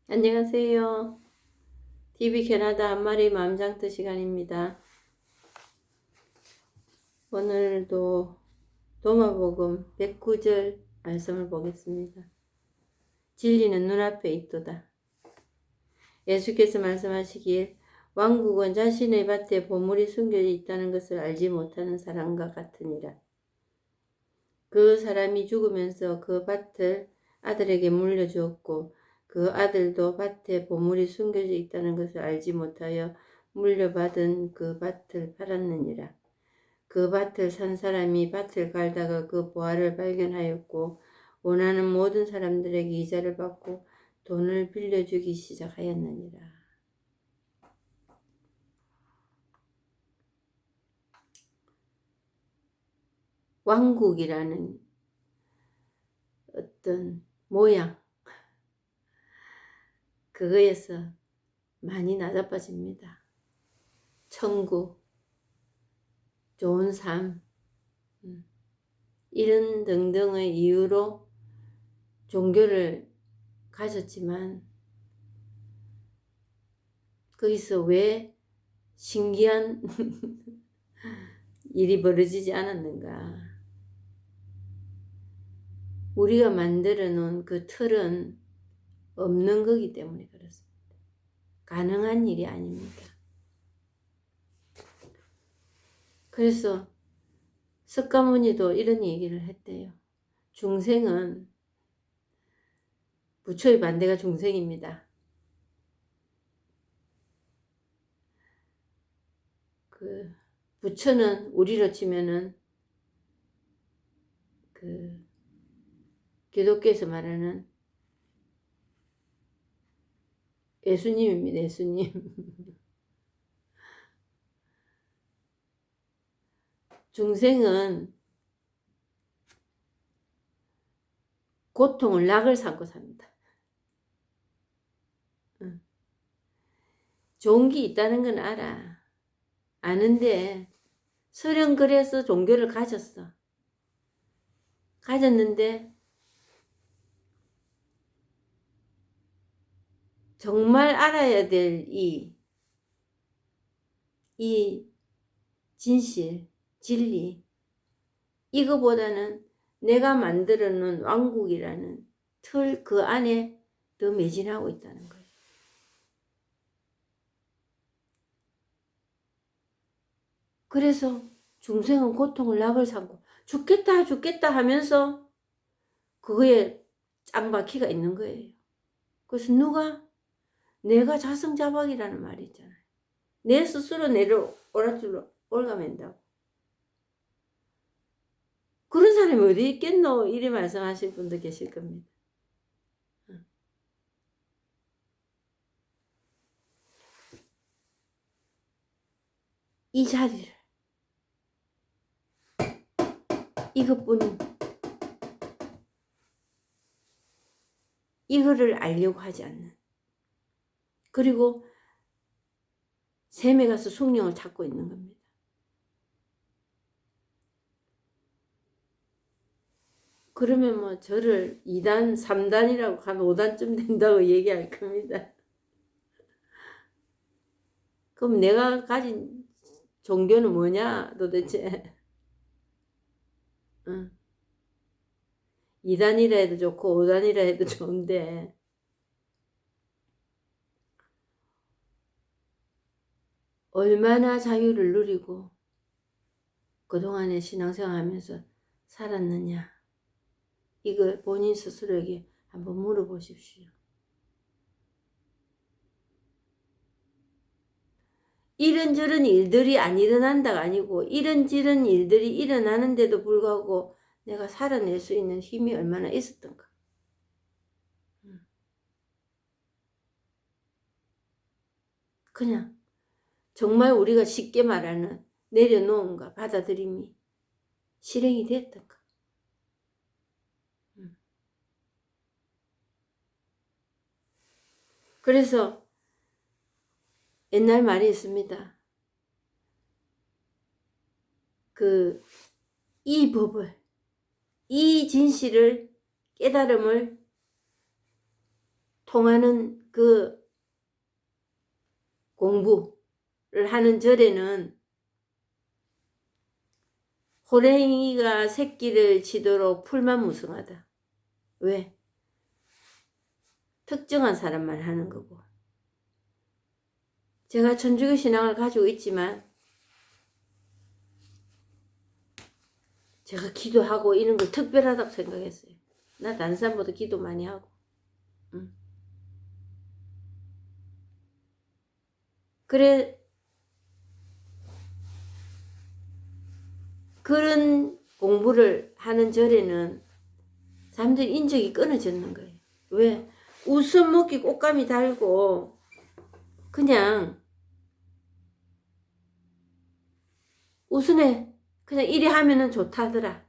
안녕하세요. TV 캐나다 한마리 마음장터 시간입니다. 오늘도 도마복음 109절 말씀을 보겠습니다. 진리는 눈앞에 있도다. 예수께서 말씀하시길 왕국은 자신의 밭에 보물이 숨겨져 있다는 것을 알지 못하는 사람과 같으니라. 그 사람이 죽으면서 그 밭을 아들에게 물려주었고 그 아들도 밭에 보물이 숨겨져 있다는 것을 알지 못하여 물려받은 그 밭을 팔았느니라. 그 밭을 산 사람이 밭을 갈다가 그 보화를 발견하였고 원하는 모든 사람들에게 이자를 받고 돈을 빌려주기 시작하였느니라. 왕국이라는 어떤 모양, 그거에서 많이 낮아빠집니다. 천국, 좋은 삶, 이런 등등의 이유로 종교를 가졌지만 거기서 왜 신기한 일이 벌어지지 않았는가? 우리가 만들어 놓은 그 틀은 없는 거기 때문에 그렇습니다. 가능한 일이 아닙니다. 그래서 석가모니도 이런 얘기를 했대요. 중생은 부처의 반대가 중생입니다. 그 부처는 우리로 치면은 그 기독교에서 말하는 예수님입니다. 예수님. 중생은 고통을 낙을 삼고 삽니다. 좋은 게 있다는 건 알아. 아는데 설령 그래서 종교를 가졌는데 정말 알아야 될 이 진실, 진리, 이거보다는 내가 만들어 놓은 왕국이라는 틀 그 안에 더 매진하고 있다는 거예요. 그래서 중생은 고통을 낙을 삼고 죽겠다 하면서 그거에 짱박히가 있는 거예요. 그래서 누가? 내가 자성자박이라는 말이 있잖아요. 내 스스로 내를 오라줄로 올가맨다고. 그런 사람이 어디 있겠노? 이리 말씀하실 분도 계실 겁니다. 이 자리를 이것뿐인 이거를 알려고 하지 않는, 그리고 샘에 가서 숭령을 찾고 있는 겁니다. 그러면 뭐 저를 2단, 3단이라고 한 5단쯤 된다고 얘기할 겁니다. 그럼 내가 가진 종교는 뭐냐 도대체? 2단이라 해도 좋고 5단이라 해도 좋은데 얼마나 자유를 누리고 그동안에 신앙생활 하면서 살았느냐, 이걸 본인 스스로에게 한번 물어보십시오. 이런저런 일들이 안 일어난다가 아니고 이런저런 일들이 일어나는데도 불구하고 내가 살아낼 수 있는 힘이 얼마나 있었던가. 그냥 정말 우리가 쉽게 말하는 내려놓음과 받아들임이 실행이 됐던가. 그래서 옛날 말이 있습니다. 이 법을, 이 진실을, 깨달음을 통하는 그 공부를 하는 절에는 호랭이가 새끼를 치도록 풀만 무성하다. 왜? 특정한 사람만 하는 거고. 제가 천주교 신앙을 가지고 있지만 제가 기도하고 이런 걸 특별하다고 생각했어요. 나 다른 사람보다 기도 많이 하고. 그래, 그런 공부를 하는 절에는 사람들 인적이 끊어졌는 거예요. 왜? 웃음 먹기 꽃감이 달고 그냥 웃으네. 그냥 이리 하면은 좋다더라.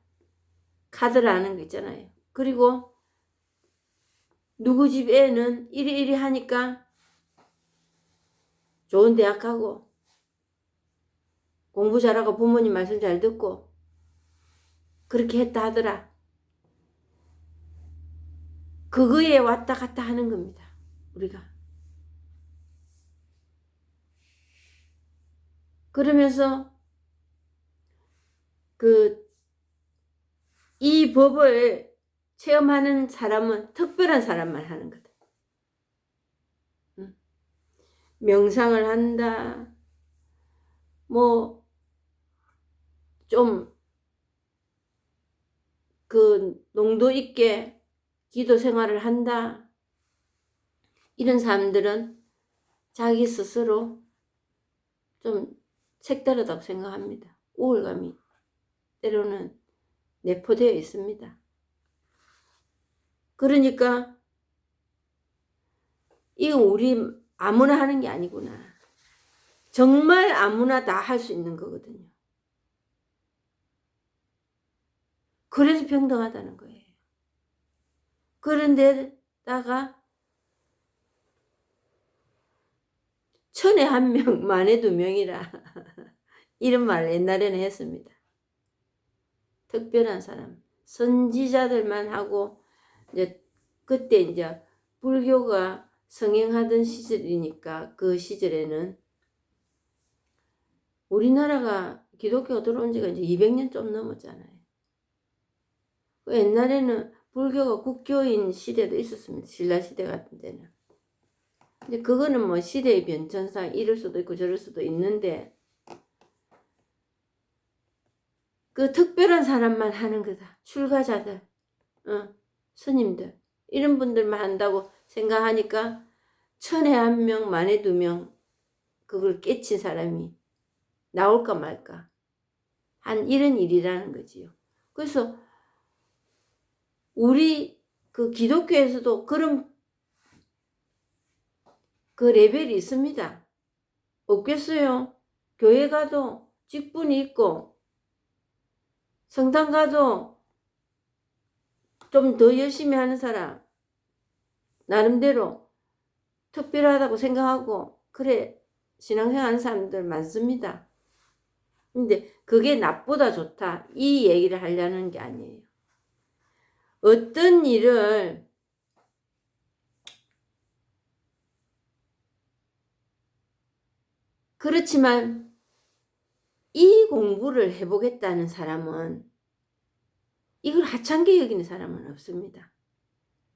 카드라는 거 있잖아요. 그리고 누구 집 애는 이리 하니까 좋은 대학 가고 공부 잘하고 부모님 말씀 잘 듣고 그렇게 했다 하더라. 그거에 왔다 갔다 하는 겁니다. 우리가. 그러면서 이 법을 체험하는 사람은 특별한 사람만 하는 거다. 명상을 한다. 뭐 좀 그 농도 있게 기도 생활을 한다. 이런 사람들은 자기 스스로 좀 색다르다고 생각합니다. 우울감이 때로는 내포되어 있습니다. 그러니까 이거 우리 아무나 하는 게 아니구나. 정말 아무나 다 할 수 있는 거거든요. 그래서 평등하다는 거예요. 그런데다가 천에 한 명, 만에 두 명이라 이런 말 옛날에는 했습니다. 특별한 사람, 선지자들만 하고 이제 그때 이제 불교가 성행하던 시절이니까 그 시절에는 우리나라가 기독교가 들어온 지가 이제 200년 좀 넘었잖아요. 옛날에는 불교가 국교인 시대도 있었습니다. 신라시대 같은 데는. 근데 그거는 뭐 시대의 변천상 이럴 수도 있고 저럴 수도 있는데 그 특별한 사람만 하는 거다. 출가자들, 스님들 이런 분들만 한다고 생각하니까 천에 한 명, 만에 두 명 그걸 깨친 사람이 나올까 말까 한 이런 일이라는 거지요. 그래서 우리 그 기독교에서도 그런 그 레벨이 있습니다. 없겠어요? 교회 가도 직분이 있고 성당 가도 좀 더 열심히 하는 사람 나름대로 특별하다고 생각하고 그래 신앙생활 하는 사람들 많습니다. 근데 그게 나보다 좋다 이 얘기를 하려는 게 아니에요. 어떤 일을 그렇지만 이 공부를 해보겠다는 사람은 이걸 하찮게 여기는 사람은 없습니다.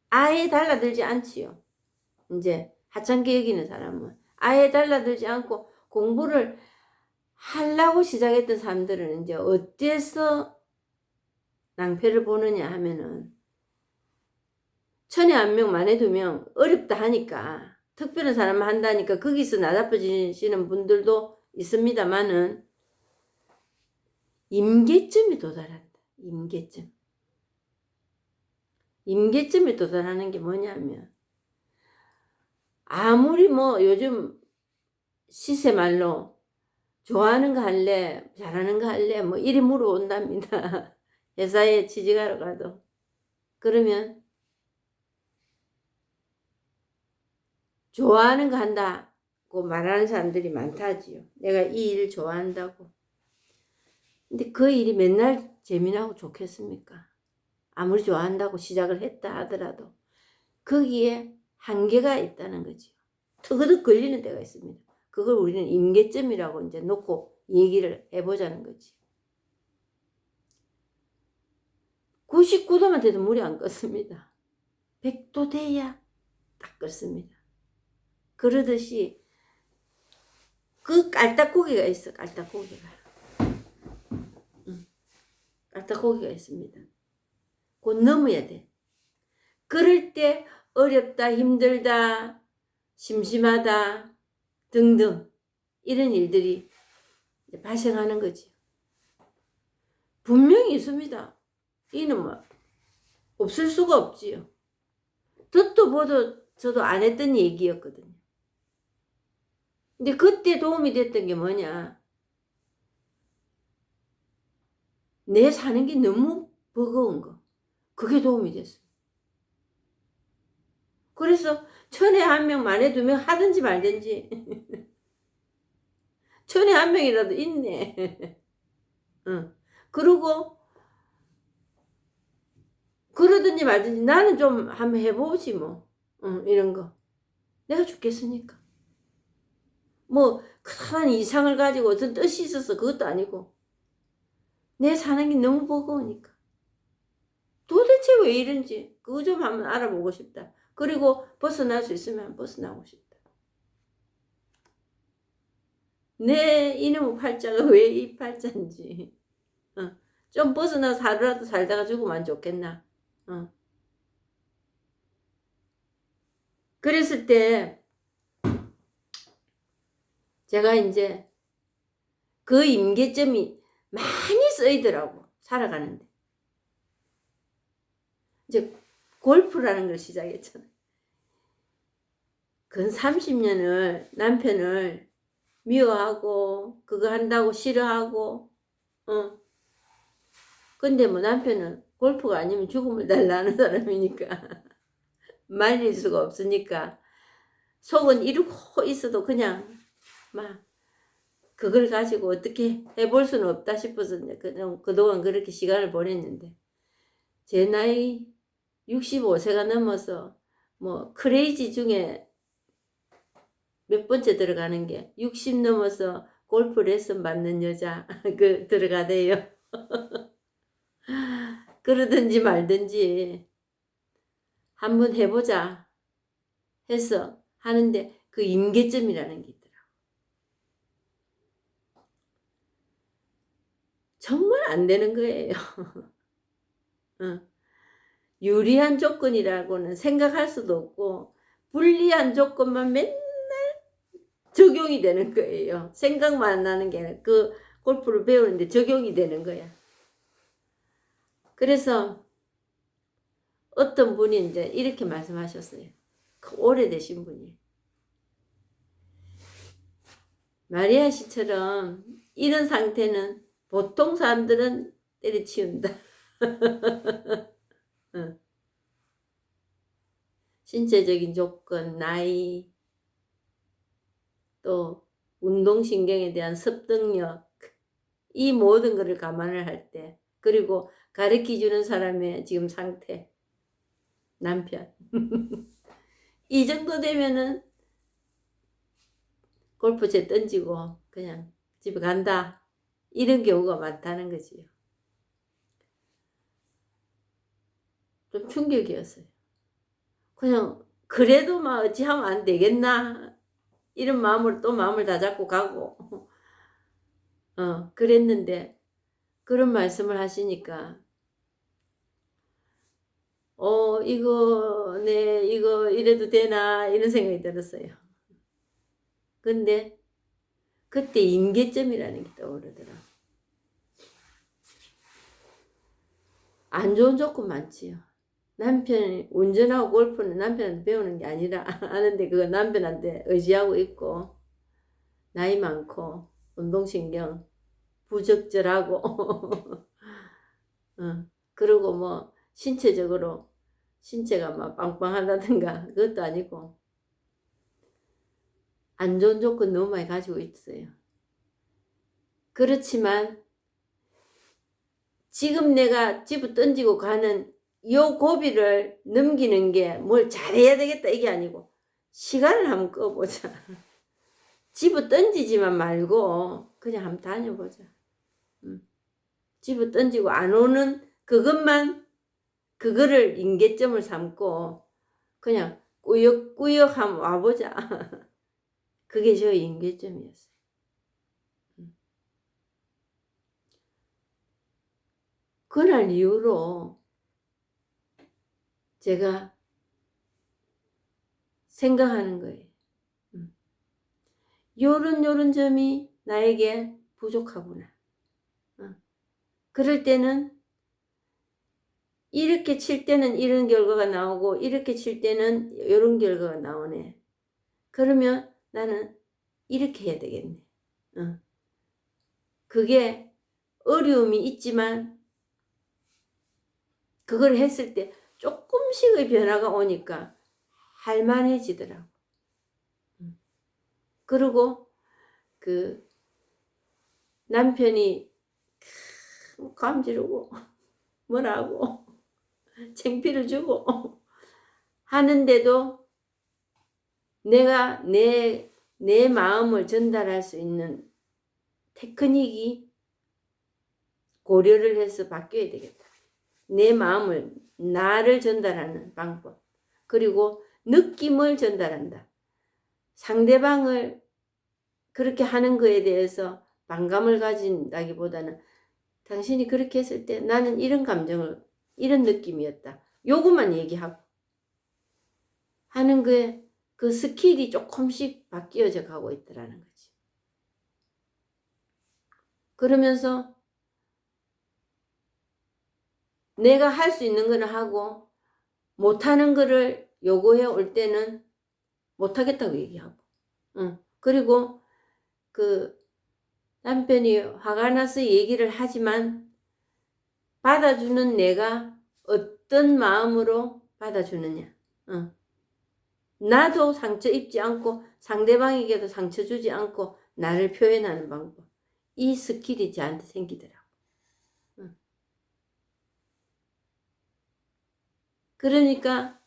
아예 달라들지 않지요. 이제 하찮게 여기는 사람은 아예 달라들지 않고 공부를 하려고 시작했던 사람들은 이제 어때서 낭패를 보느냐 하면은 천에 한 명, 만에 두 명 어렵다 하니까 특별한 사람만 한다니까 거기서 나다빠지시는 분들도 있습니다만은 임계점에 도달한다. 임계점에 도달하는 게 뭐냐면 아무리 뭐 요즘 시세말로 좋아하는 거 할래, 잘하는 거 할래 뭐 이리 물어온답니다. 회사에 취직하러 가도. 그러면 좋아하는 거 한다고 말하는 사람들이 많다지요. 내가 이 일을 좋아한다고. 근데 그 일이 맨날 재미나고 좋겠습니까? 아무리 좋아한다고 시작을 했다 하더라도 거기에 한계가 있다는 거죠. 터그득 걸리는 데가 있습니다. 그걸 우리는 임계점이라고 이제 놓고 얘기를 해보자는 거지. 99도만 돼도 물이 안 껐습니다. 100도 돼야 딱 껐습니다. 그러듯이 그 깔딱고기가 있어. 깔딱고기가. 깔딱고기가 있습니다. 곧 넘어야 돼. 그럴 때 어렵다, 힘들다, 심심하다 등등 이런 일들이 발생하는 거지. 분명히 있습니다. 이는 뭐 없을 수가 없지요. 듣도 보도 저도 안 했던 얘기였거든요. 근데 그때 도움이 됐던 게 뭐냐. 내 사는 게 너무 버거운 거. 그게 도움이 됐어요. 그래서 천에 한 명, 만에 두 명 하든지 말든지 천에 한 명이라도 있네. 그리고 그러든지 말든지 나는 좀 한번 해보지 뭐. 이런 거. 내가 죽겠으니까. 뭐 큰 이상을 가지고 어떤 뜻이 있어서 그것도 아니고 내 사는 게 너무 버거우니까. 도대체 왜 이런지 그거 좀 한번 알아보고 싶다. 그리고 벗어날 수 있으면 벗어나고 싶다. 내 이놈의 팔자가 왜 이 팔자인지. 좀 벗어나서 하루라도 살다가 죽으면 안 좋겠나. 그랬을 때 제가 이제 그 임계점이 많이 쓰이더라고. 살아가는데. 이제 골프라는 걸 시작했잖아요. 근 30년을 남편을 미워하고 그거 한다고 싫어하고 근데 뭐 남편은 골프가 아니면 죽음을 달라는 사람이니까 말릴 수가 없으니까 속은 이러고 있어도 그냥 막 그걸 가지고 어떻게 해볼 수는 없다 싶어서 이제 그동안 그렇게 시간을 보냈는데 제 나이 65세가 넘어서 뭐 크레이지 중에 몇 번째 들어가는 게 60 넘어서 골프 레슨 받는 여자 그 들어가대요. 그러든지 말든지 한번 해보자 해서 하는데 그 임계점이라는 게 있더라고. 정말 안 되는 거예요. 유리한 조건이라고는 생각할 수도 없고 불리한 조건만 맨날 적용이 되는 거예요. 생각만 나는 게 아니라 그 골프를 배우는데 적용이 되는 거야. 그래서 어떤 분이 이제 이렇게 말씀하셨어요. 오래되신 분이. 마리아 씨처럼 이런 상태는 보통 사람들은 때려치운다. 신체적인 조건, 나이, 또 운동신경에 대한 습득력, 이 모든 것을 감안을 할 때, 그리고 가르쳐주는 사람의 지금 상태, 남편. 이 정도 되면은 골프채 던지고 그냥 집에 간다. 이런 경우가 많다는 거지요. 좀 충격이었어요. 그냥 그래도 막 어찌하면 안 되겠나 이런 마음으로 또 마음을 다잡고 가고 그랬는데 그런 말씀을 하시니까 이거 이래도 되나 이런 생각이 들었어요. 근데 그때 임계점이라는 게 떠오르더라. 안 좋은 조건 많지요. 남편이 운전하고 골프는 남편한테 배우는 게 아니라 하는데 그거 남편한테 의지하고 있고 나이 많고 운동신경 부적절하고 그리고 뭐 신체적으로 신체가 막 빵빵하다든가 그것도 아니고 안 좋은 조건 너무 많이 가지고 있어요. 그렇지만 지금 내가 집을 던지고 가는 요 고비를 넘기는 게 뭘 잘해야 되겠다 이게 아니고 시간을 한번 꺼보자. 집어 던지지만 말고 그냥 한번 다녀보자. 집어 던지고 안 오는 그거를 임계점을 삼고 그냥 꾸역꾸역 한번 와보자. 그게 저 임계점이었어요. 그날 이후로 제가 생각하는 거예요. 요런 점이 나에게 부족하구나. 그럴 때는 이렇게 칠 때는 이런 결과가 나오고 이렇게 칠 때는 이런 결과가 나오네. 그러면 나는 이렇게 해야 되겠네. 그게 어려움이 있지만 그걸 했을 때 조금씩의 변화가 오니까 할만해지더라고. 그리고 그 남편이 감지르고 뭐라고 창피를 주고 하는데도 내가 내 마음을 전달할 수 있는 테크닉이 고려를 해서 바뀌어야 되겠다. 내 마음을 나를 전달하는 방법 그리고 느낌을 전달한다. 상대방을 그렇게 하는 거에 대해서 반감을 가진다기보다는 당신이 그렇게 했을 때 나는 이런 감정을 이런 느낌이었다. 요것만 얘기하고 하는 거에 그 스킬이 조금씩 바뀌어져 가고 있더라는 거지. 그러면서 내가 할 수 있는 거는 하고 못하는 거를 요구해 올 때는 못하겠다고 얘기하고 그리고 그 남편이 화가 나서 얘기를 하지만 받아주는 내가 어떤 마음으로 받아주느냐. 나도 상처 입지 않고 상대방에게도 상처 주지 않고 나를 표현하는 방법. 이 스킬이 저한테 생기더라고. 그러니까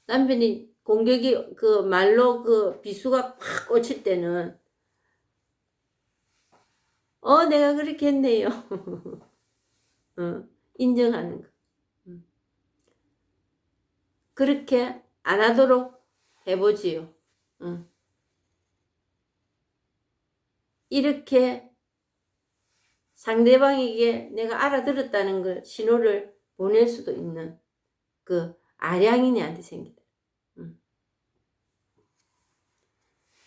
남편이 공격이 그 말로 그 비수가 팍 꽂힐 때는 내가 그렇게 했네요. 인정하는 거. 그렇게 안 하도록 해보지요. 이렇게 상대방에게 내가 알아들었다는 걸 신호를 보낼 수도 있는 그 아량이 내한테 생기더라.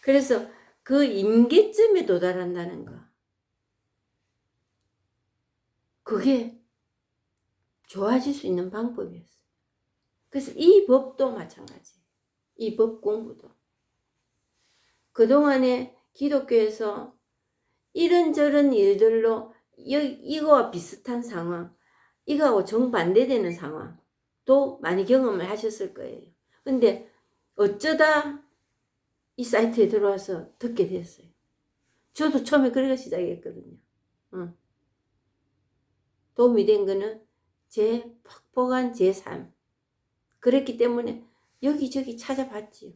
그래서 그 임계점에 도달한다는 거. 그게 좋아질 수 있는 방법이었어요. 그래서 이 법도 마찬가지예요. 이 법 공부도. 그동안에 기독교에서 이런저런 일들로 이거와 비슷한 상황, 이거하고 정반대되는 상황도 많이 경험을 하셨을 거예요. 근데 어쩌다 이 사이트에 들어와서 듣게 됐어요. 저도 처음에 그렇게 시작했거든요. 도움이 된 거는 제 퍽퍽한 제 삶. 그랬기 때문에 여기저기 찾아봤지요.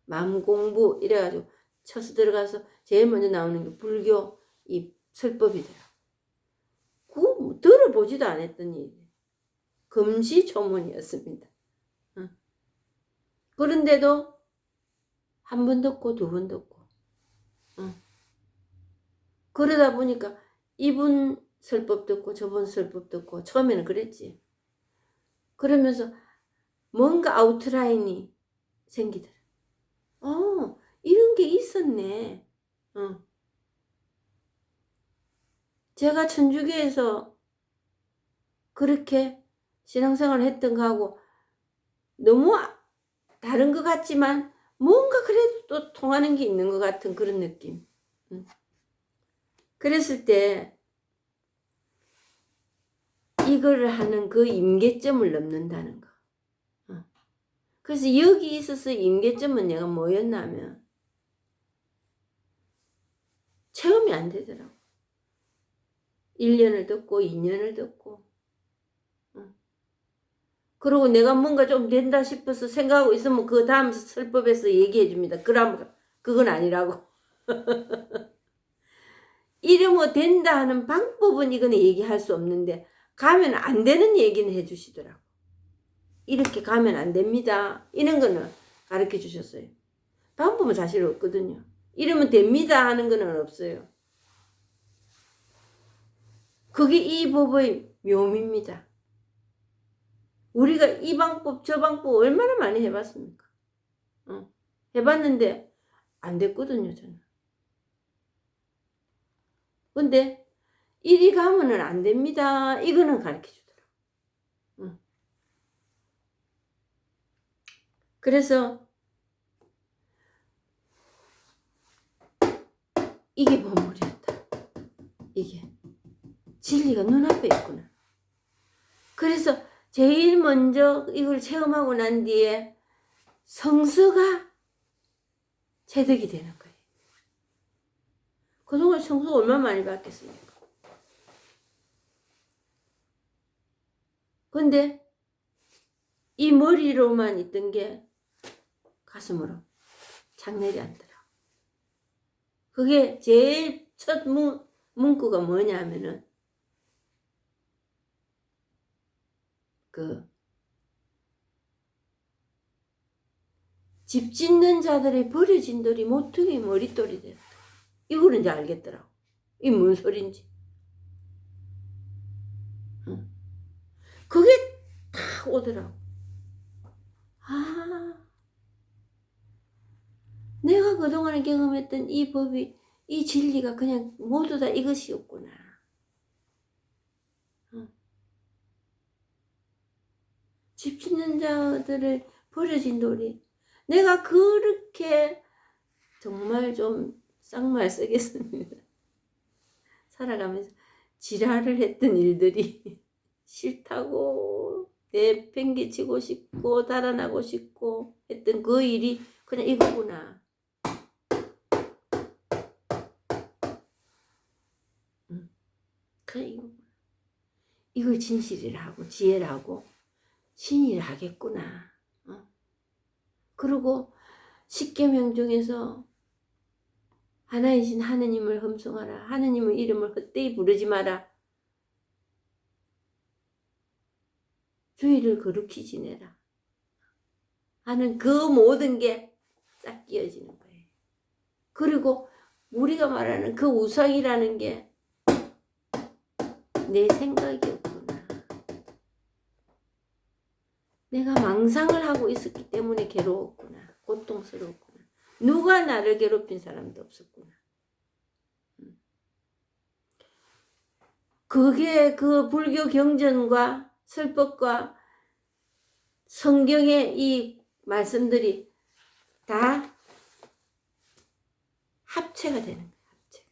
마음 공부 이래가지고 쳐서 들어가서 제일 먼저 나오는 게 불교 이 설법이더라. 그거 뭐 들어보지도 않았더니 금시초문이었습니다. 그런데도 한 번 듣고 두 번 듣고 그러다 보니까 이분 설법 듣고 저분 설법 듣고 처음에는 그랬지. 그러면서 뭔가 아웃라인이 생기더라. 이런 게 있었네. 제가 천주교에서 그렇게 신앙생활을 했던 거하고 너무 다른 것 같지만 뭔가 그래도 또 통하는 게 있는 것 같은 그런 느낌. 그랬을 때 이거를 하는 그 임계점을 넘는다는 거. 그래서 여기 있어서 임계점은 내가 뭐였냐면 체험이 안 되더라고. 1년을 듣고 2년을 듣고 그리고 내가 뭔가 좀 된다 싶어서 생각하고 있으면 그 다음 설법에서 얘기해 줍니다. 그럼 그건 아니라고. 이러면 된다 하는 방법은 이거는 얘기할 수 없는데 가면 안 되는 얘기는 해 주시더라고. 이렇게 가면 안 됩니다. 이런 거는 가르쳐 주셨어요. 방법은 사실 없거든요. 이러면 됩니다 하는 거는 없어요. 그게 이 법의 묘미입니다. 우리가 이 방법 저 방법 얼마나 많이 해봤습니까? 해봤는데 안 됐거든요 저는. 근데 이리 가면은 안 됩니다. 이거는 가르쳐 주더라고. 그래서 이게 보물이었다. 이게 진리가 눈앞에 있구나. 그래서 제일 먼저 이걸 체험하고 난 뒤에 성수가 체득이 되는 거예요. 그동안 성수 얼마나 많이 받겠습니까? 근데 이 머리로만 있던 게 가슴으로 착 내려앉더라. 그게 제일 첫 문구가 뭐냐 하면은 집 짓는 자들의 버려진 돌이 모퉁이 머릿돌이 됐다. 이거는 이제 알겠더라고. 이게 뭔 소린지. 그게 탁 오더라고. 아, 내가 그동안에 경험했던 이 법이, 이 진리가 그냥 모두 다 이것이었구나. 집 짓는 자들의 버려진 돌이, 내가 그렇게 정말 좀 쌍말 쓰겠습니다. 살아가면서 지랄을 했던 일들이 싫다고 내팽개치고 싶고 달아나고 싶고 했던 그 일이 그냥 이거구나. 그냥 이거구나. 이걸 진실이라고 지혜라고 신이라 하겠구나. 그리고 십계명 중에서 하나이신 하느님을 흠숭하라. 하느님의 이름을 헛되이 부르지 마라. 주의를 거룩히 지내라 하는 그 모든 게 싹 끼어지는 거예요. 그리고 우리가 말하는 그 우상이라는 게 내 생각이었구나. 내가 망상을 하고 있었기 때문에 괴로웠구나. 고통스러웠구나. 누가 나를 괴롭힌 사람도 없었구나. 그게 그 불교 경전과 설법과 성경의 이 말씀들이 다 합체가 되는 거예요. 합체.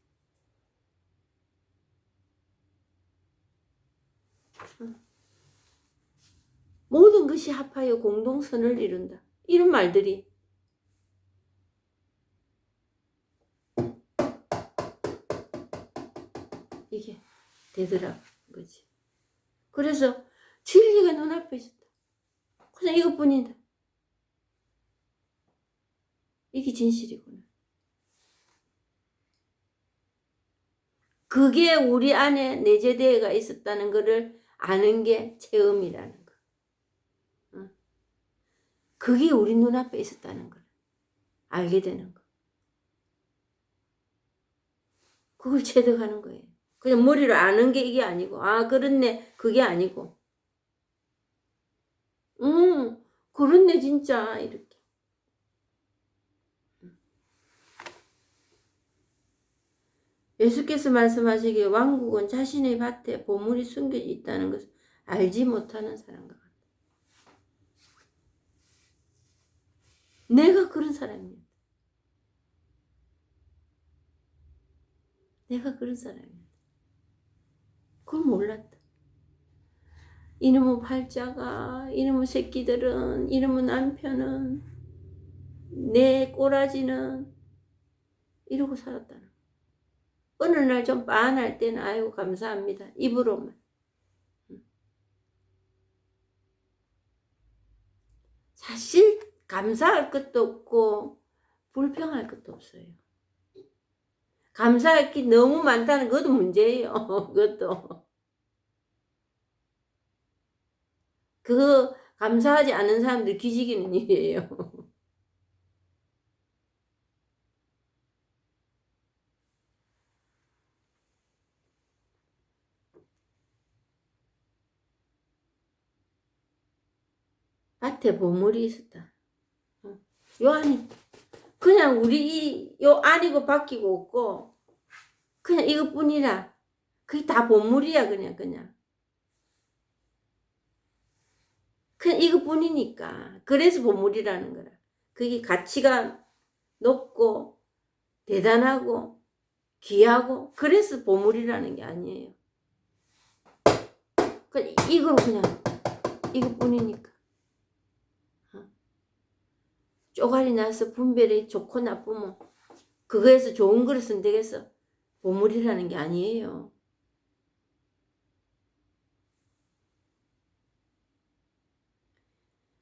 모든 것이 합하여 공동선을 이룬다. 이런 말들이 이게 되더라는 거지. 그래서 진리가 눈앞에 있었다. 그냥 이것뿐이다. 이게 진실이구나. 그게 우리 안에 내재되어가 있었다는 것을 아는 게 체험이라는 거. 그게 우리 눈앞에 있었다는 걸 알게 되는 거. 그걸 체득하는 거예요. 그냥 머리로 아는 게 이게 아니고, 아 그렇네 그게 아니고, 그렇네 진짜 이렇게. 예수께서 말씀하시기에 왕국은 자신의 밭에 보물이 숨겨져 있다는 것을 알지 못하는 사람과 같다. 내가 그런 사람이야. 내가 그런 사람이야. 그걸 몰랐다. 이놈의 팔자가, 이놈의 새끼들은, 이놈의 남편은, 내 꼬라지는 이러고 살았다는 거야. 어느 날 좀 빤할 때는 아이고 감사합니다. 입으로만. 사실 감사할 것도 없고 불평할 것도 없어요. 감사할 게 너무 많다는 것도 문제예요. 그것도. 그거 감사하지 않는 사람들 기지기는 일이에요. 밭에 보물이 있었다. 요 안에 그냥 우리 요 안이고 바뀌고 없고 그냥 이것뿐이라. 그게 다 보물이야 그냥. 그냥 이것뿐이니까. 그래서 보물이라는 거라. 그게 가치가 높고 대단하고 귀하고 그래서 보물이라는 게 아니에요. 이걸 그냥 이것뿐이니까. 쪼가리 나서 분별이 좋고 나쁘면 그거에서 좋은 그릇은 되겠어. 보물이라는 게 아니에요.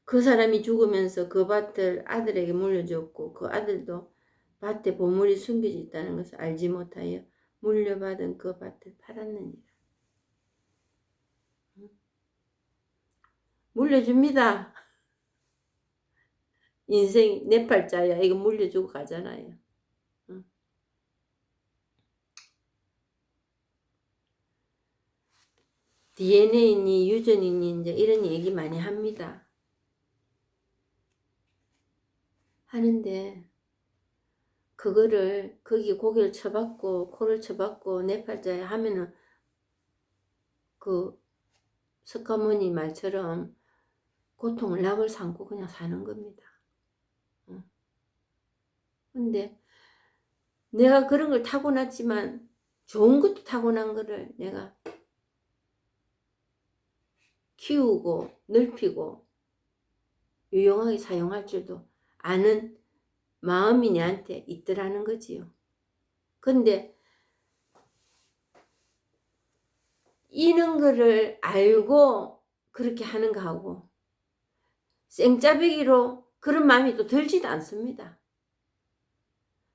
그 사람이 죽으면서 그 밭을 아들에게 물려줬고 그 아들도 밭에 보물이 숨겨져 있다는 것을 알지 못하여 물려받은 그 밭을 팔았느니라. 물려줍니다. 인생 내 팔자야. 이거 물려주고 가잖아요. DNA니 유전이니 이제 이런 얘기 많이 합니다. 하는데 그거를 거기 고개를 쳐박고 코를 쳐박고 내 팔자에 하면은 그 석가모니 말처럼 고통을 낙을 삼고 그냥 사는 겁니다. 근데 내가 그런 걸 타고났지만 좋은 것도 타고난 거를 내가 키우고 넓히고 유용하게 사용할 줄도 아는 마음이 내한테 있더라는 거지요. 근데 이런 거를 알고 그렇게 하는 거하고 생짜배기로 그런 마음이 또 들지도 않습니다.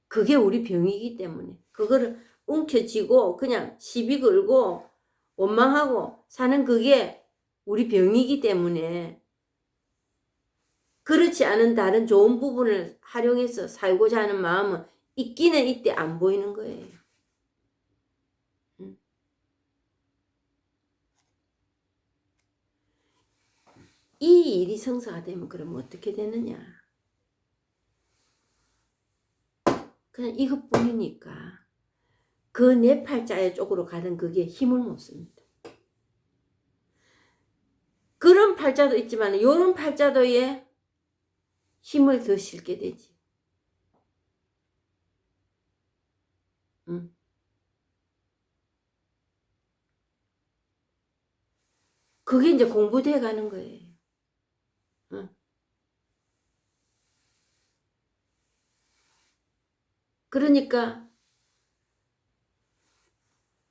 그게 우리 병이기 때문에 그거를 움켜쥐고 그냥 시비 걸고 원망하고 사는 그게 우리 병이기 때문에 그렇지 않은 다른 좋은 부분을 활용해서 살고자 하는 마음은 있기는 이때 안 보이는 거예요. 이 일이 성사가 되면 그럼 어떻게 되느냐. 그냥 이것뿐이니까 그 내 팔자의 쪽으로 가는 그게 힘을 못 씁니다. 그런 팔자도 있지만 이런 팔자도에 힘을 더 실게 되지. 그게 이제 공부돼 가는 거예요. 그러니까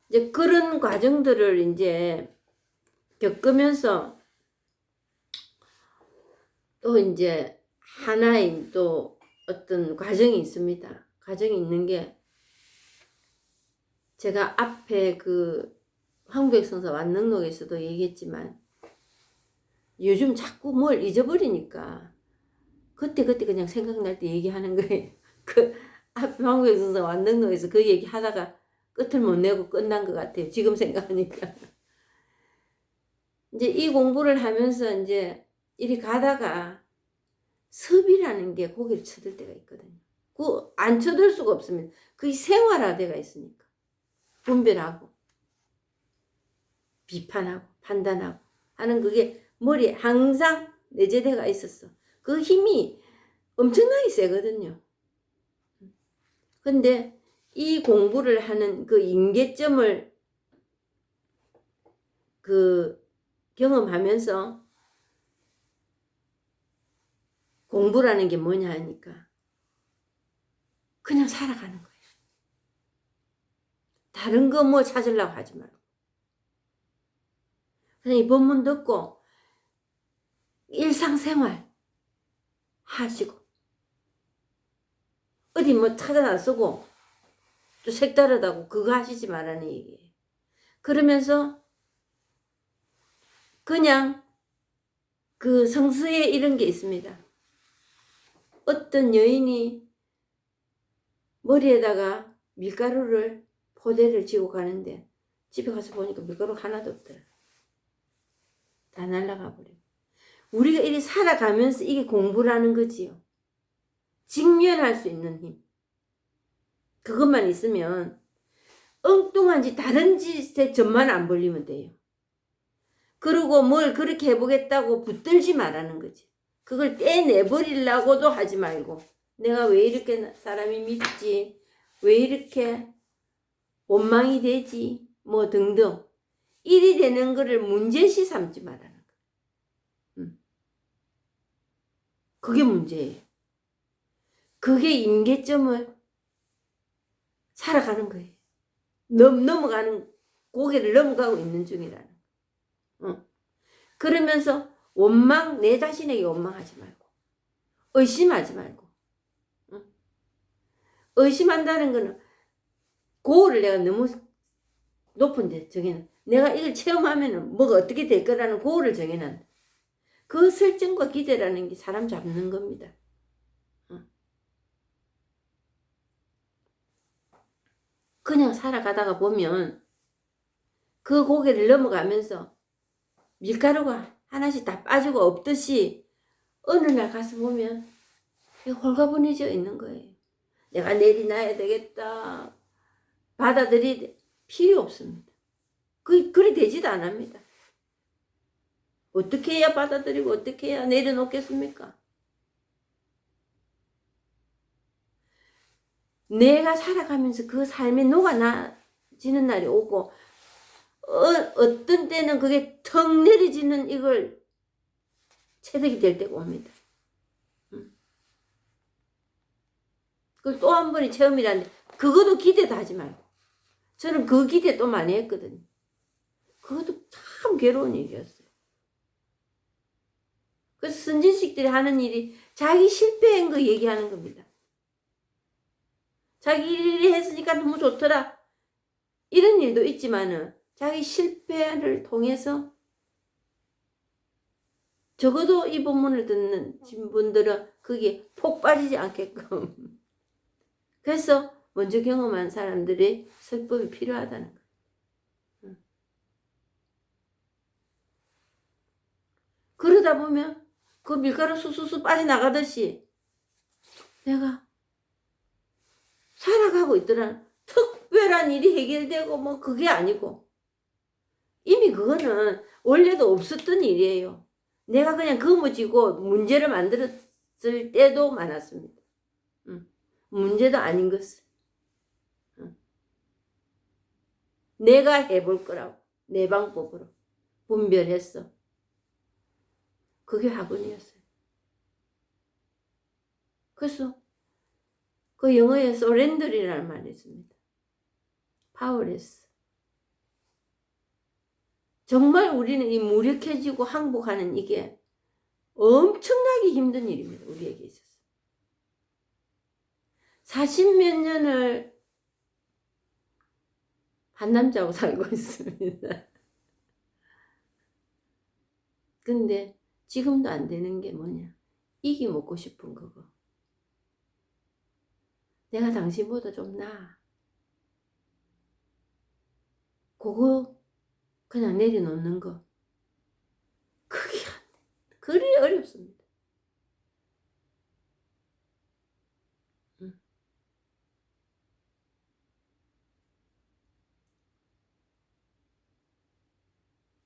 이제 그런 과정들을 이제 겪으면서 또 이제 하나의 또 어떤 과정이 있습니다. 과정이 있는 게 제가 앞에 그 황백성사 완능록에서도 얘기했지만 요즘 자꾸 뭘 잊어버리니까 그때 그냥 생각날 때 얘기하는 거예요. 그 앞에 황백성사 완능록에서 그 얘기 하다가 끝을 못 내고 끝난 것 같아요. 지금 생각하니까. 이제 이 공부를 하면서 이제 이리 가다가 섭이라는 게 고개를 쳐들 때가 있거든요. 그 안 쳐들 수가 없습니다. 그게 생활화돼가 있으니까. 분별하고 비판하고 판단하고 하는 그게 머리에 항상 내재돼가 있었어. 그 힘이 엄청나게 세거든요. 근데 이 공부를 하는 그 임계점을 그 경험하면서 공부라는 게 뭐냐 하니까 그냥 살아가는 거예요. 다른 거 뭐 찾으려고 하지 말고. 그냥 이 본문 듣고 일상생활 하시고 어디 뭐 찾아 나서고 또 색다르다고 그거 하시지 말라는 얘기예요. 그러면서 그냥 그 성서에 이런 게 있습니다. 어떤 여인이 머리에다가 밀가루를 포대를 지고 가는데 집에 가서 보니까 밀가루 하나도 없더라. 다 날아가 버리고. 우리가 이렇게 살아가면서 이게 공부라는 거지요. 직면할 수 있는 힘. 그것만 있으면 엉뚱한 짓 다른 짓에 점만 안 벌리면 돼요. 그리고 뭘 그렇게 해보겠다고 붙들지 말라는 거지. 그걸 떼내버리려고도 하지 말고 내가 왜 이렇게 사람이 밉지, 왜 이렇게 원망이 되지, 뭐 등등 일이 되는 거를 문제시 삼지 말라는 거야. 그게 문제예요. 그게 임계점을 살아가는 거예요. 넘어가는, 고개를 넘어가고 있는 중이라는 거예요. 그러면서 원망, 내 자신에게 원망하지 말고 의심하지 말고. 의심한다는 거는 고를 내가 너무 높은데 정해는 내가 이걸 체험하면 뭐가 어떻게 될 거라는 고를 정해는 그 설정과 기대라는 게 사람 잡는 겁니다. 그냥 살아가다가 보면 그 고개를 넘어가면서 밀가루가 하나씩 다 빠지고 없듯이 어느 날 가서 보면 홀가분해져 있는 거예요. 내가 내리놔야 되겠다. 받아들일 필요 없습니다. 그리 되지도 않습니다. 어떻게 해야 받아들이고 어떻게 해야 내려놓겠습니까? 내가 살아가면서 그 삶에 녹아나지는 날이 오고 어떤 때는 그게 턱 내려지는 이걸 체득이 될 때가 옵니다. 그걸 또 한 번의 체험이라는데 그것도 기대도 하지 말고. 저는 그 기대 또 많이 했거든요. 그것도 참 괴로운 일이었어요. 그래서 선진식들이 하는 일이 자기 실패한 거 얘기하는 겁니다. 자기 일이 했으니까 너무 좋더라. 이런 일도 있지만은 자기 실패를 통해서 적어도 이 본문을 듣는 분들은 그게 폭 빠지지 않게끔 그래서 먼저 경험한 사람들의 설법이 필요하다는 거예요. 그러다 보면 그 밀가루 수수수 빠져나가듯이 내가 살아가고 있더라. 특별한 일이 해결되고 뭐 그게 아니고 이미 그거는 원래도 없었던 일이에요. 내가 그냥 거머쥐고 문제를 만들었을 때도 많았습니다. 문제도 아닌 것을 내가 해볼 거라고 내 방법으로 분별했어. 그게 학원이었어요. 그래서 그 영어에 서렌더리라는 말이 있습니다. 파워레스. 정말 우리는 이 무력해지고 항복하는 이게 엄청나게 힘든 일입니다. 우리에게 있어서. 40몇 년을 한 남자하고 살고 있습니다. 근데 지금도 안 되는 게 뭐냐. 이기 먹고 싶은 거고. 내가 당신보다 좀 나아. 그거 그냥 내려놓는 거. 그게 안 돼. 그리 어렵습니다.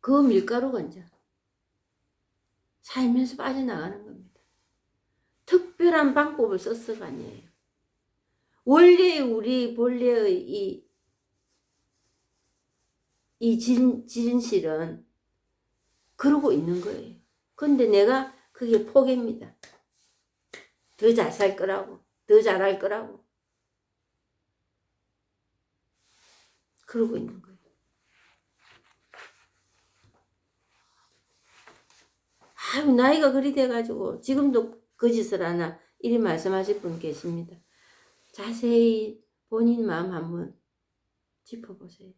그 밀가루가 이제 살면서 빠져나가는 겁니다. 특별한 방법을 썼어가 아니에요. 원래 우리 본래의 이 진실은 그러고 있는 거예요. 근데 내가 그게 포기입니다. 더 잘 살 거라고, 더 잘할 거라고. 그러고 있는 거예요. 아유, 나이가 그리 돼가지고 지금도 그 짓을 하나, 이리 말씀하실 분 계십니다. 자세히 본인 마음 한번 짚어보세요.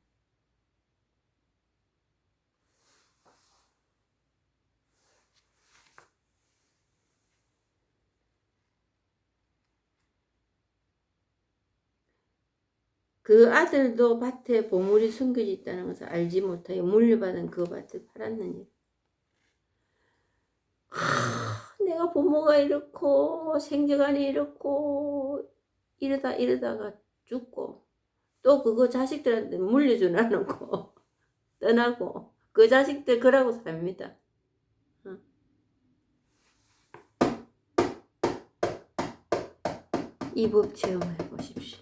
그 아들도 밭에 보물이 숨겨져 있다는 것을 알지 못하여 물려받은 그 밭을 팔았느니. 내가 부모가 이렇고 생겨가니 이렇고 이러다가 죽고 또 그거 자식들한테 물려주는 않고 떠나고 그 자식들 그러고 삽니다. 이 법 체험해 보십시오.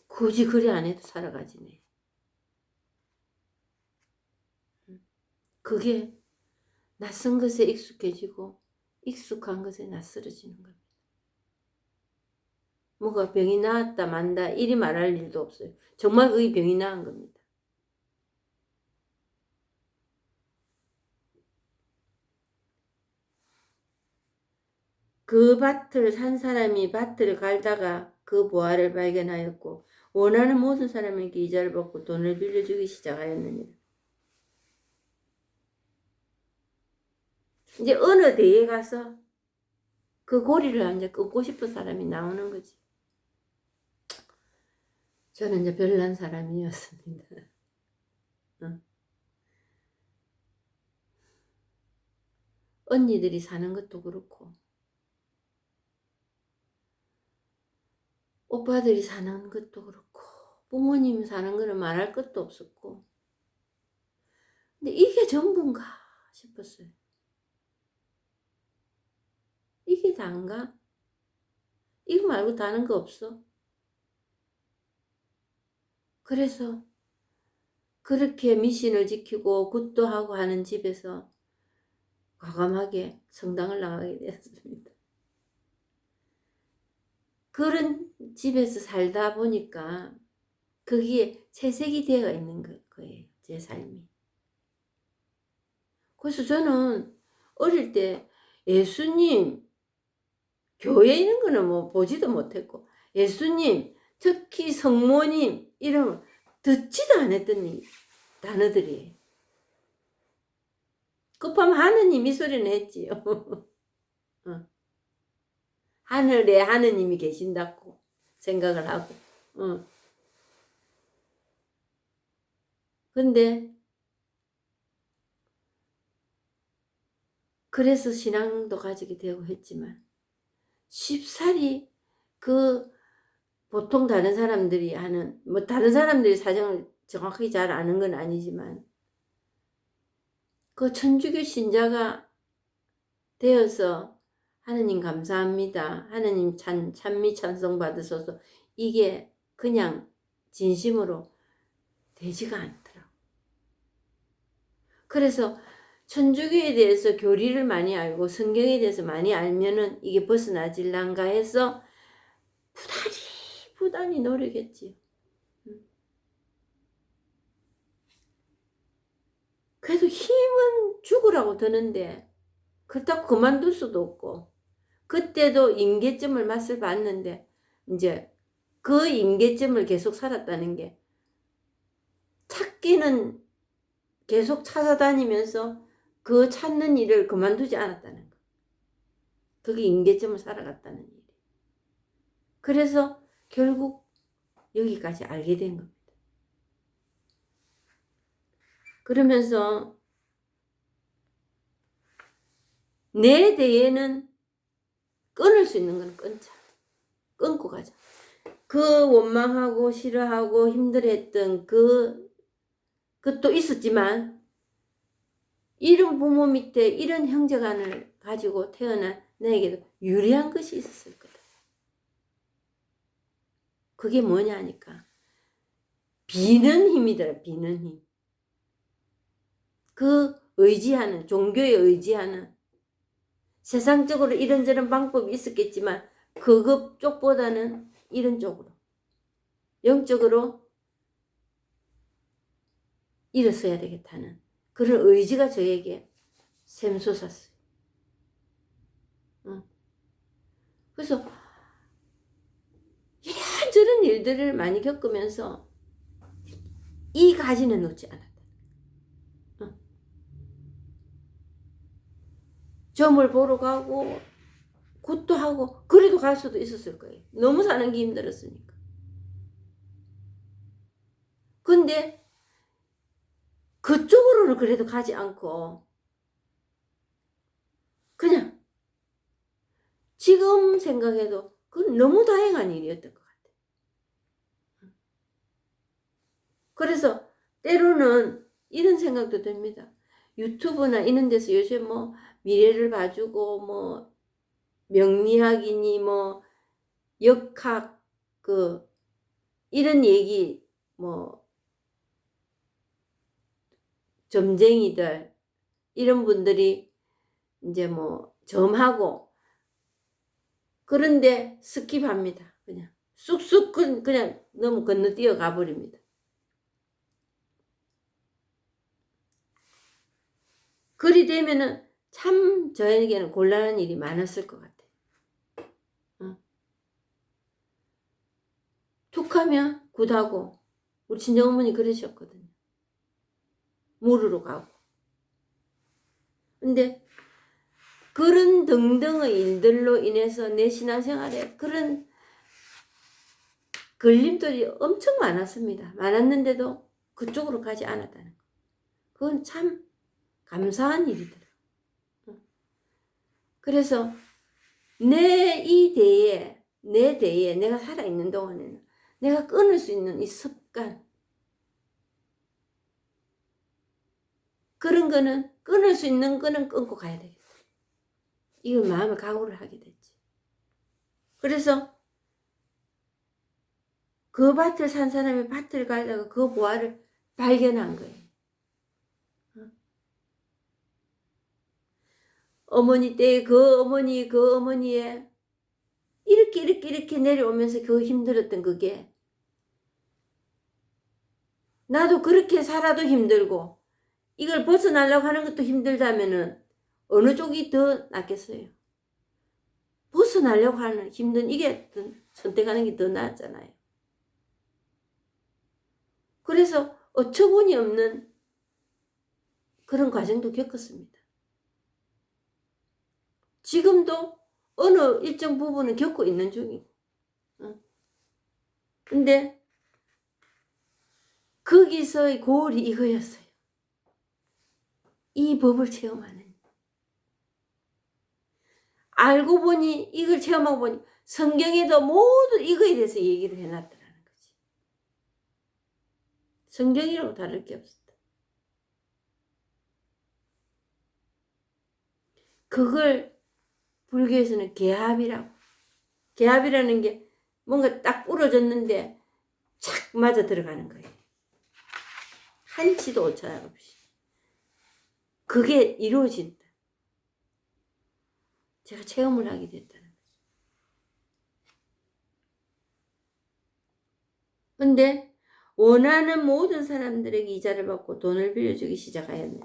굳이 그리 안 해도 살아가지네. 그게 낯선 것에 익숙해지고 익숙한 것에 낯설어지는 겁니다. 뭐가 병이 나았다 만다 이리 말할 일도 없어요. 정말 그게 병이 나은 겁니다. 그 밭을 산 사람이 밭을 갈다가 그 보화를 발견하였고 원하는 모든 사람에게 이자를 받고 돈을 빌려주기 시작하였느니라. 이제 어느 데에 가서 그 고리를 이제 끊고 싶은 사람이 나오는 거지. 저는 이제 별난 사람이었습니다. 언니들이 사는 것도 그렇고 오빠들이 사는 것도 그렇고 부모님이 사는 거는 말할 것도 없었고 근데 이게 전부인가 싶었어요. 이게 다인가? 이거 말고 다른 거 없어? 그래서 그렇게 미신을 지키고 굿도 하고 하는 집에서 과감하게 성당을 나가게 되었습니다. 그런 집에서 살다 보니까 거기에 채색이 되어 있는 거예요. 제 삶이. 그래서 저는 어릴 때 예수님, 교회 있는 거는 뭐 보지도 못했고 예수님, 특히 성모님 이런 듣지도 않았던 단어들이에요. 급하면 하느님 이 소리는 했지요. 하늘에 하느님이 계신다고 생각을 하고. 근데 그래서 신앙도 가지게 되고 했지만 쉽사리 그 보통 다른 사람들이 하는 뭐 다른 사람들이 사정을 정확하게 잘 아는 건 아니지만 그 천주교 신자가 되어서 하느님 감사합니다. 하느님 찬미 찬송 받으셔서 이게 그냥 진심으로 되지가 않더라고. 그래서 천주교에 대해서 교리를 많이 알고 성경에 대해서 많이 알면은 이게 벗어나질란가 해서 부단히 노력했지. 그래도 힘은 죽으라고 드는데 그렇다고 그만둘 수도 없고 그때도 임계점을 맛을 봤는데 이제 그 임계점을 계속 살았다는 게 찾기는 계속 찾아다니면서 그 찾는 일을 그만두지 않았다는 거. 그게 임계점을 살아갔다는 일. 그래서 결국 여기까지 알게 된 겁니다. 그러면서 내 대에는 끊을 수 있는 건 끊자. 끊고 가자. 그 원망하고 싫어하고 힘들어했던 그것도 있었지만 이런 부모 밑에 이런 형제간을 가지고 태어난 나에게도 유리한 것이 있었을 거다. 그게 뭐냐 하니까 비는 힘이더라. 비는 힘. 그 의지하는 종교에 의지하는 세상적으로 이런저런 방법이 있었겠지만 그급 쪽보다는 이런 쪽으로 영적으로 일어서야 되겠다는 그런 의지가 저에게 샘솟았어요. 그래서 이런저런 일들을 많이 겪으면서 이 가지는 놓지 않았다. 점을 보러 가고 굿도 하고 그래도 갈 수도 있었을 거예요. 너무 사는 게 힘들었으니까. 근데 그쪽으로는 그래도 가지 않고 그냥 지금 생각해도 그건 너무 다행한 일이었던 것 같아요. 그래서 때로는 이런 생각도 듭니다. 유튜브나 이런 데서 요새 뭐 미래를 봐주고 뭐 명리학이니 뭐 역학 이런 얘기 뭐 점쟁이들 이런 분들이 이제 뭐 점하고 그런데 스킵합니다. 그냥 쑥쑥 그냥 너무 건너뛰어 가버립니다. 그리 되면은 참 저에게는 곤란한 일이 많았을 것 같아요. 툭하면 굿하고 우리 친정어머니 그러셨거든요. 물으러 가고. 근데 그런 등등의 일들로 인해서 내 신앙생활에 그런 걸림돌이 엄청 많았습니다. 많았는데도 그쪽으로 가지 않았다는 거. 그건 참 감사한 일이더라. 그래서 내 대에 내가 살아있는 동안에는 내가 끊을 수 있는 이 습관 그런 거는 끊을 수 있는 거는 끊고 가야 되겠다. 이걸 마음에 각오를 하게 됐지. 그래서 그 밭을 산 사람이 밭을 가다가 그 보화를 발견한 거예요. 어머니 때에 그 어머니의 이렇게 내려오면서 그 힘들었던 그게 나도 그렇게 살아도 힘들고 이걸 벗어나려고 하는 것도 힘들다면은 어느 쪽이 더 낫겠어요? 벗어나려고 하는 힘든 이게 선택하는 게 더 낫잖아요. 그래서 어처구니 없는 그런 과정도 겪었습니다. 지금도 어느 일정 부분은 겪고 있는 중이고. 근데 거기서의 고울이 이거였어요. 이 법을 체험하는. 알고 보니 이걸 체험하고 보니 성경에도 모두 이거에 대해서 얘기를 해놨더라는 거지. 성경이라고 다를 게 없었다. 그걸 불교에서는 개합이라고. 개합이라는 게 뭔가 딱 부러졌는데 착 맞아 들어가는 거예요. 한치도 오차 없이. 그게 이루어진다. 제가 체험을 하게 됐다는 거죠. 근데 원하는 모든 사람들에게 이자를 받고 돈을 빌려주기 시작하였네.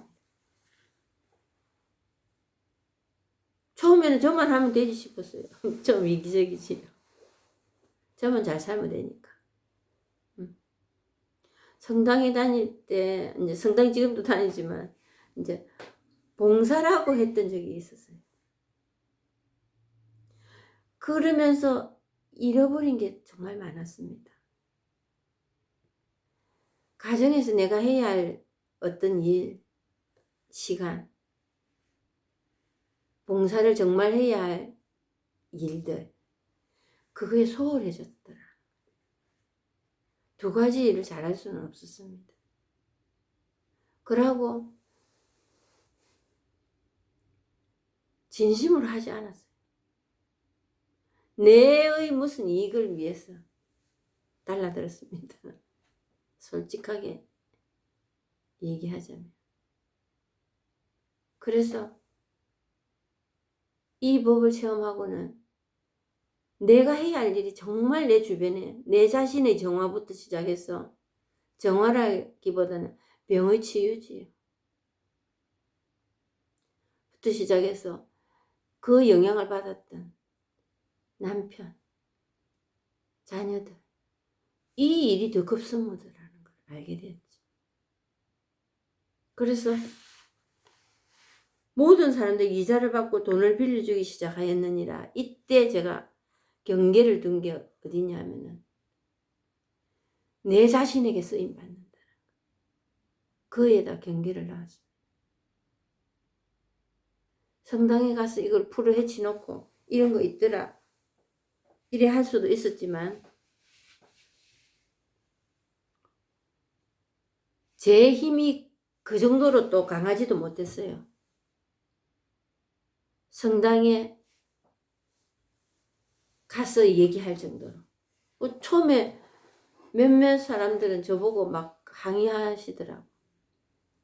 처음에는 저만 하면 되지 싶었어요. 좀 이기적이지. 저만 잘 살면 되니까. 성당에 다닐 때, 이제 성당 지금도 다니지만, 이제 봉사라고 했던 적이 있었어요. 그러면서 잃어버린 게 정말 많았습니다. 가정에서 내가 해야 할 어떤 일, 시간, 봉사를 정말 해야 할 일들, 그거에 소홀해졌더라. 두 가지 일을 잘할 수는 없었습니다. 그러고 진심으로 하지 않았어요. 내의 무슨 이익을 위해서 달라들었습니다. 솔직하게 얘기하자면. 그래서 이 법을 체험하고는 내가 해야 할 일이 정말 내 주변에 내 자신의 정화부터 시작해서 정화라기보다는 병의 치유지 부터 시작해서 그 영향을 받았던 남편, 자녀들 이 일이 더 급선무더라는 걸 알게 됐죠. 그래서 모든 사람들이 이자를 받고 돈을 빌려주기 시작하였느니라. 이때 제가 경계를 둔 게 어디냐면은 내 자신에게 쓰임받는다. 그에다 경계를 놨습니다. 성당에 가서 이걸 풀어 헤치놓고 이런 거 있더라. 이래 할 수도 있었지만 제 힘이 그 정도로 또 강하지도 못했어요. 성당에 가서 얘기할 정도로. 처음에 몇몇 사람들은 저보고 막 항의하시더라고.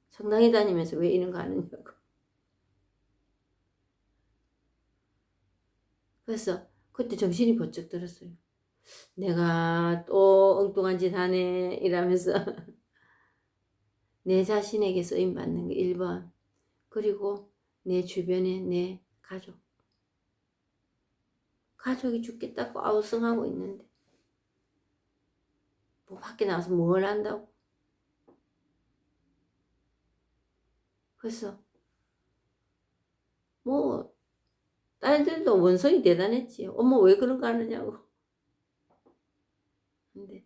성당에 다니면서 왜 이런 거 하느냐고. 그래서 그때 정신이 번쩍 들었어요. 내가 또 엉뚱한 짓 하네 이러면서 내 자신에게 쓰임받는 게 1번. 그리고 내 주변에 내 가족. 가족이 죽겠다고 아우성하고 있는데 뭐 밖에 나가서 뭘 한다고. 그래서 뭐 딸들도 원성이 대단했지. 엄마 왜 그런 거 하느냐고. 근데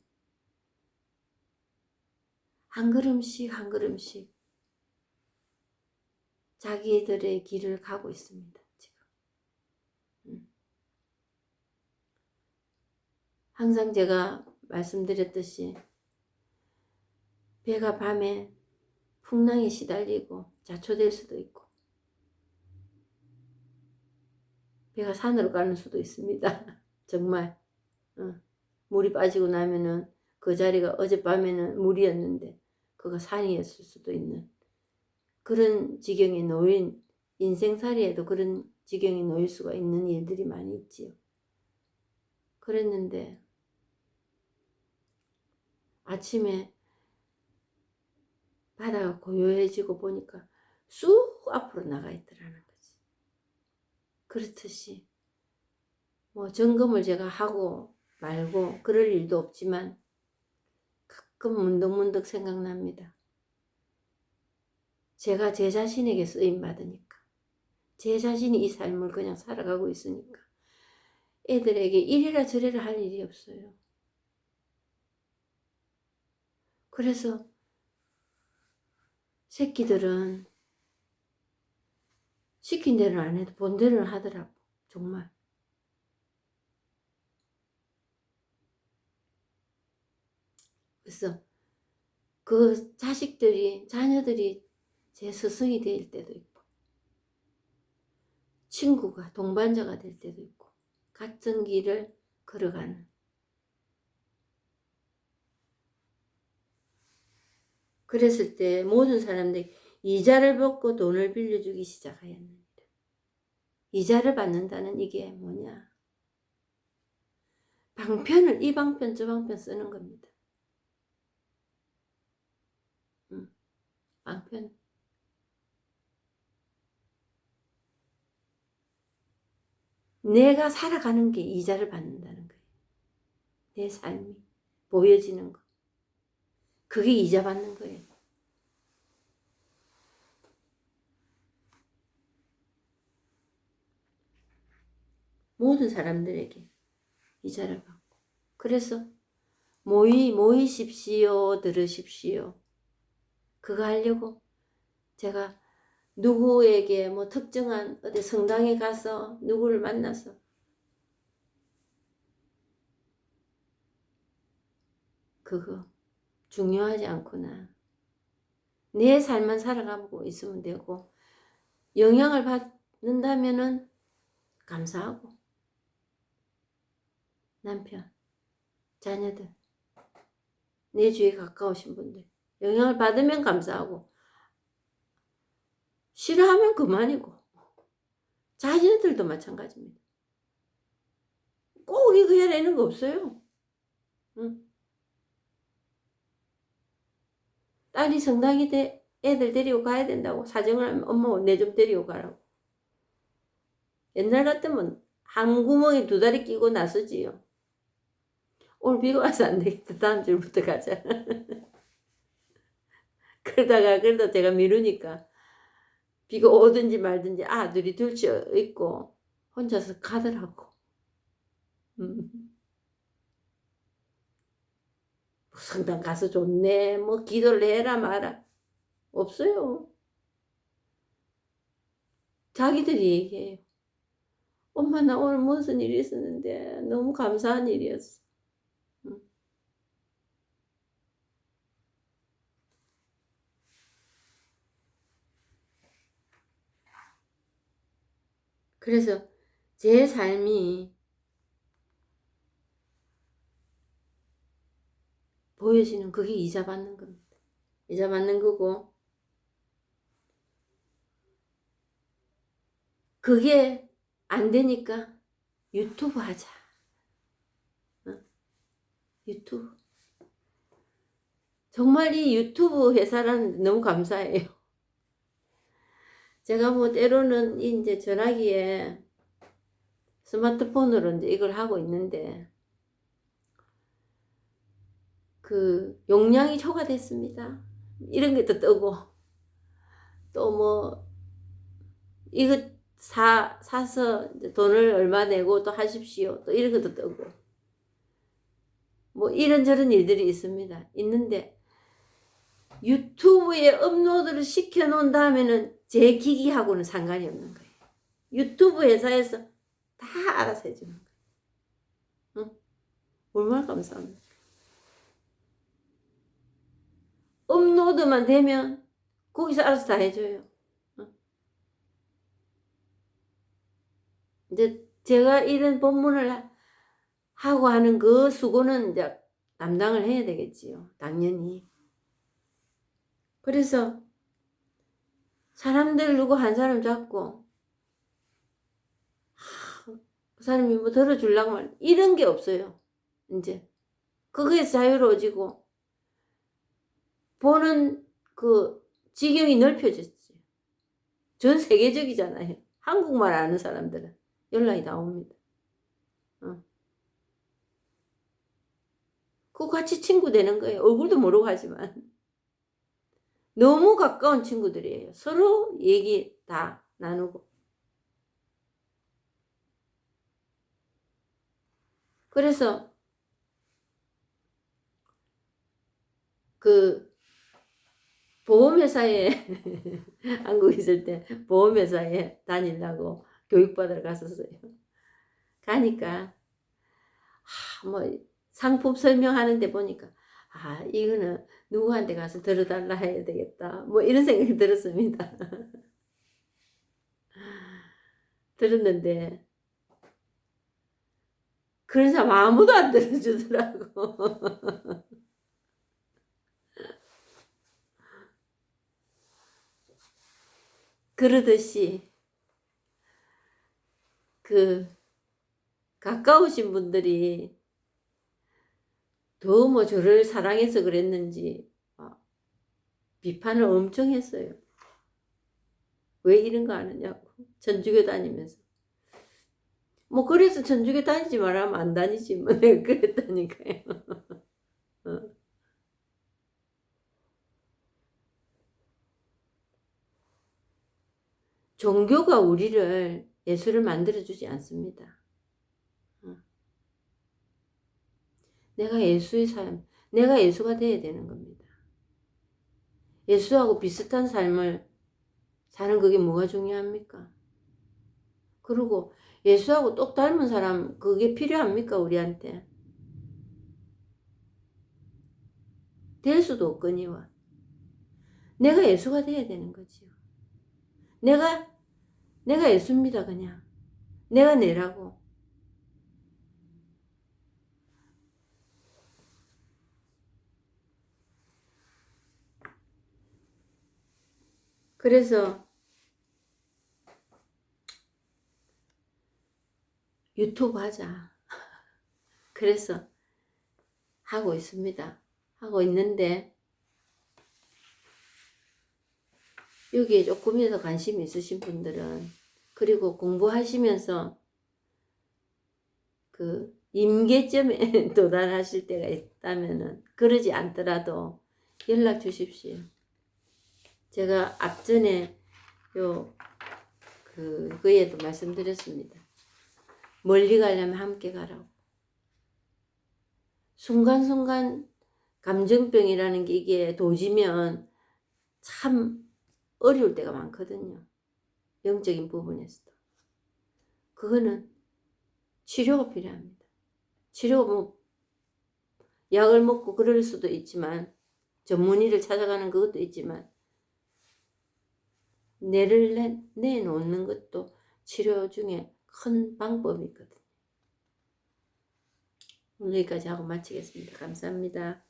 한 걸음씩 한 걸음씩 자기들의 길을 가고 있습니다. 지금. 항상 제가 말씀드렸듯이 배가 밤에 풍랑에 시달리고 자초될 수도 있고 배가 산으로 가는 수도 있습니다. 정말 물이 빠지고 나면은 그 자리가 어젯밤에는 물이었는데 그가 산이었을 수도 있는 그런 지경에 놓인 인생살이에도 그런 지경에 놓일 수가 있는 일들이 많이 있지요. 그랬는데 아침에 바다가 고요해지고 보니까 쑥 앞으로 나가 있더라는 거지. 그렇듯이 뭐 점검을 제가 하고 말고 그럴 일도 없지만 가끔 문득문득 생각납니다. 제가 제 자신에게 쓰임 받으니까 제 자신이 이 삶을 그냥 살아가고 있으니까 애들에게 이래라 저래라 할 일이 없어요. 그래서 새끼들은 시킨 대로는 안 해도 본 대로는 하더라고. 정말. 그래서 그 자녀들이 제 스승이 될 때도 있고 친구가 동반자가 될 때도 있고 같은 길을 걸어가는 그랬을 때 모든 사람들이 이자를 받고 돈을 빌려주기 시작하였느니라. 이자를 받는다는 이게 뭐냐? 방편을 이 방편 저 방편 쓰는 겁니다. 방편. 내가 살아가는 게 이자를 받는다는 거예요. 내 삶이 보여지는 거. 그게 이자 받는 거예요. 모든 사람들에게 이자를 받고. 그래서 모이십시오, 들으십시오. 그거 하려고 제가 누구에게 뭐 특정한 어디 성당에 가서 누구를 만나서 그거 중요하지 않구나. 내 삶만 살아가고 있으면 되고 영향을 받는다면은 감사하고 남편, 자녀들, 내 주위에 가까우신 분들 영향을 받으면 감사하고 싫어하면 그만이고 자녀들도 마찬가지입니다. 꼭 이거 해야 되는 거 없어요. 응. 딸이 성당에 애들 데리고 가야 된다고 사정을 하면 엄마 내 좀 데리고 가라고. 옛날 같으면 한 구멍에 두 다리 끼고 나서지요. 오늘 비가 와서 안 되겠다. 다음 주부터 가자. 그러다 제가 미루니까 비가 오든지 말든지 아들이 둘째 있고 혼자서 가더라고. 성당 가서 좋네. 뭐 기도를 해라 마라. 없어요. 자기들이 얘기해요. 엄마 나 오늘 무슨 일이 있었는데 너무 감사한 일이었어. 그래서 제 삶이 보여지는 그게 이자 받는 겁니다. 이자 받는 거고 그게 안 되니까 유튜브 하자. 유튜브. 정말 이 유튜브 회사라는 너무 감사해요. 제가 뭐 때로는 이제 전화기에 스마트폰으로 이제 이걸 하고 있는데 그 용량이 초과됐습니다. 이런 게 또 뜨고 또 뭐 이거 사서 돈을 얼마 내고 또 하십시오. 또 이런 것도 뜨고 뭐 이런저런 일들이 있는데 유튜브에 업로드를 시켜 놓은 다음에는 제 기기하고는 상관이 없는 거예요. 유튜브 회사에서 다 알아서 해주는 거예요. 응? 얼마나 감사합니까? 업로드만 되면 거기서 알아서 다 해줘요. 응? 이제 제가 이런 본문을 하고 하는 그 수고는 이제 담당을 해야 되겠지요. 당연히. 그래서 사람들 누구 한 사람 잡고 그 사람이 뭐 들어주려고 말 이런 게 없어요. 이제 그거에서 자유로워지고 보는 그 지경이 넓혀졌어요. 전 세계적이잖아요. 한국말 아는 사람들은 연락이 나옵니다. 그거 같이 친구 되는 거예요. 얼굴도 모르고 하지만 너무 가까운 친구들이에요. 서로 얘기 다 나누고. 그래서 그 보험회사에 한국에 있을 때 보험회사에 다니려고 교육받으러 갔었어요. 가니까 뭐 상품 설명하는데 보니까 이거는 누구한테 가서 들어달라 해야 되겠다. 뭐 이런 생각이 들었습니다. 들었는데 그런 사람 아무도 안 들어주더라고. 그러듯이 그 가까우신 분들이 더 뭐 저를 사랑해서 그랬는지 비판을 엄청 했어요. 왜 이런 거 하느냐고. 전주교 다니면서. 뭐 그래서 전주교 다니지 말라면 안 다니지 뭐 내가 그랬다니까요. 종교가 우리를 예수를 만들어주지 않습니다. 내가 예수의 삶, 내가 예수가 돼야 되는 겁니다. 예수하고 비슷한 삶을 사는 그게 뭐가 중요합니까? 그리고 예수하고 똑 닮은 사람 그게 필요합니까 우리한테? 될 수도 없거니와. 내가 예수가 돼야 되는 거지요. 내가 예수입니다 그냥. 내가 내라고. 그래서 유튜브 하자. 그래서 하고 있습니다. 하고 있는데 여기에 조금이라도 관심이 있으신 분들은, 그리고 공부하시면서 그 임계점에 도달하실 때가 있다면은, 그러지 않더라도 연락 주십시오. 제가 앞전에 그거에도 말씀드렸습니다. 멀리 가려면 함께 가라고. 순간순간 감정병이라는 게 이게 도지면 참 어려울 때가 많거든요. 영적인 부분에서도. 그거는 치료가 필요합니다. 치료가 뭐 약을 먹고 그럴 수도 있지만, 전문의를 찾아가는 그것도 있지만, 뇌를 내놓는 것도 치료 중에 큰 방법이거든요. 오늘 여기까지 하고 마치겠습니다. 감사합니다.